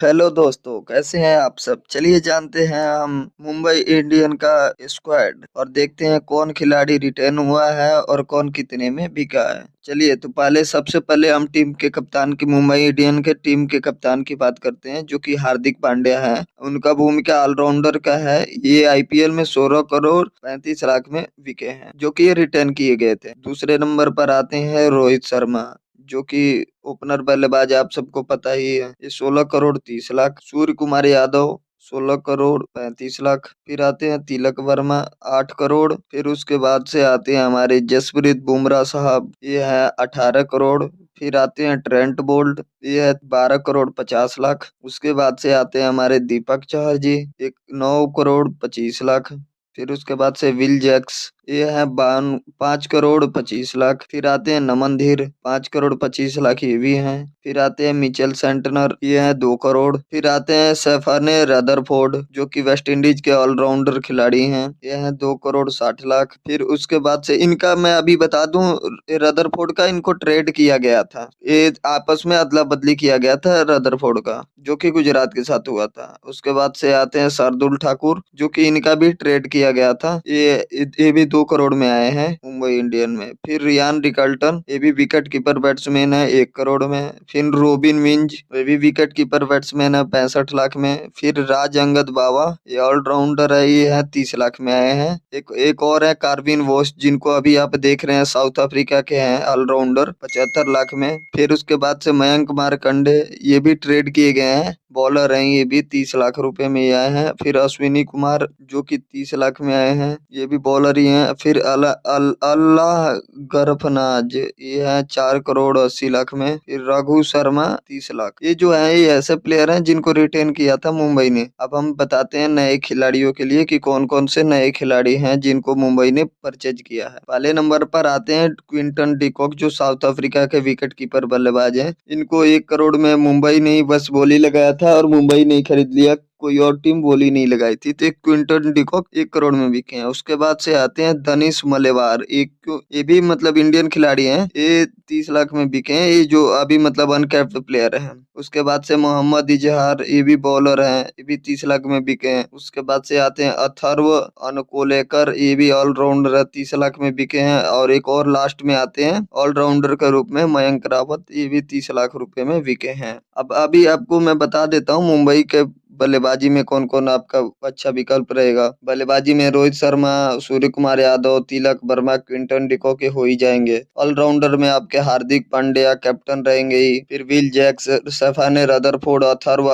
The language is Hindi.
हेलो दोस्तों, कैसे हैं आप सब? चलिए जानते हैं हम मुंबई इंडियन का स्क्वाड और देखते हैं कौन खिलाड़ी रिटेन हुआ है और कौन कितने में बिका है। चलिए तो पहले सबसे पहले हम टीम के कप्तान की मुंबई इंडियन के टीम के कप्तान की बात करते हैं जो कि हार्दिक पांड्या है। उनका भूमिका ऑलराउंडर का है। ये आईपीएल में 16 करोड़ 35 लाख में बिके हैं जो कि ये रिटेन किए गए थे। दूसरे नंबर पर आते हैं रोहित शर्मा जो कि ओपनर बल्लेबाज आप सबको पता ही है। ये 16 करोड़ 30 लाख। सूर्य कुमार यादव 16 करोड़ 35 लाख। फिर आते हैं तिलक वर्मा 8 करोड़। फिर उसके बाद से आते हैं हमारे जसप्रीत बुमराह साहब, ये है 18 करोड़। फिर आते हैं ट्रेंट बोल्ट, ये है 12 करोड़ 50 लाख। उसके बाद से आते हैं हमारे दीपक चहर जी, एक 9 करोड़ 25 लाख। फिर उसके बाद से विल जैक्स, ये है 5 करोड़ 25 लाख। फिर आते हैं नमन धीर 5 करोड़ 25 लाख, ये भी हैं। फिर आते हैं मिचेल सेंटनर, ये है 2 करोड़। फिर आते हैं स्टेफन रदरफोर्ड जो कि वेस्ट इंडीज के ऑलराउंडर खिलाड़ी हैं, ये हैं 2 करोड़ 60 लाख। फिर उसके बाद से इनका मैं अभी बता दूं, रदरफोर्ड का इनको ट्रेड किया गया था। ये आपस में अदला बदली किया गया था रदरफोर्ड का, जो कि गुजरात के साथ हुआ था। उसके बाद से आते हैं शार्दुल ठाकुर जो कि इनका भी ट्रेड किया गया था। ये भी 2 करोड़ में आए हैं मुंबई इंडियन में। फिर रियान रिकल्टन, ये भी विकेट कीपर बैट्समैन है, 1 करोड़ में। फिर रोबिन मिंज, ये भी विकेट कीपर बैट्समैन है, 65 लाख में। फिर राज अंगद बावा, ये ऑलराउंडर है, ये है 30 लाख में आए हैं। एक एक और है कार्विन वोस, जिनको अभी आप देख रहे हैं, साउथ अफ्रीका के हैं ऑलराउंडर, 75 लाख में। फिर उसके बाद से मयंक मार्कंडे, ये भी ट्रेड किए गए हैं, बॉलर हैं, ये भी 30 लाख रुपए में ही आए हैं। फिर अश्विनी कुमार जो कि 30 लाख में आए हैं, ये भी बॉलर ही हैं। फिर अल्लाह गरफनाज, ये है 4 करोड़ 80 लाख में। फिर रघु शर्मा 30 लाख। ये जो है ये ऐसे प्लेयर हैं जिनको रिटेन किया था मुंबई ने। अब हम बताते हैं नए खिलाड़ियों के लिए कि कौन कौन से नए खिलाड़ी हैं जिनको मुंबई ने परचेज किया है। पहले नंबर पर आते हैं क्विंटन डिकॉक जो साउथ अफ्रीका के विकेट कीपर बल्लेबाज हैं। इनको 1 करोड़ में मुंबई ने ही बस बोली लगाया था और मुंबई ने ही खरीद लिया, कोई और टीम बोली नहीं लगाई थी। तो एक क्विंटन डिकॉक 1 करोड़ में बिके हैं। उसके बाद से आते हैं दनिश मलेवार, ये भी मतलब इंडियन खिलाड़ी हैं, ये 30 लाख में बिके हैं, ये जो अभी मतलब अनकैप्ड प्लेयर हैं। उसके बाद से मोहम्मद इजहार, ये भी बॉलर हैं, ये भी 30 लाख में बिके हैं। उसके बाद से आते हैं अथर्व अनकोलेकर, ये भी ऑलराउंडर है, 30 लाख में बिके हैं। और एक और लास्ट में आते हैं ऑलराउंडर के रूप में मयंक रावत, ये भी 30 लाख रुपए में बिके हैं। अब अभी आपको मैं बता देता हूँ मुंबई के बल्लेबाजी में कौन कौन आपका अच्छा विकल्प रहेगा। बल्लेबाजी में रोहित शर्मा, सूर्य कुमार यादव, तिलक वर्मा, क्विंटन डिको के हो ही जाएंगे। ऑलराउंडर में आपके हार्दिक पांड्या कैप्टन रहेंगे ही। फिर Will Jacks, Stefan Rutherford, Atharva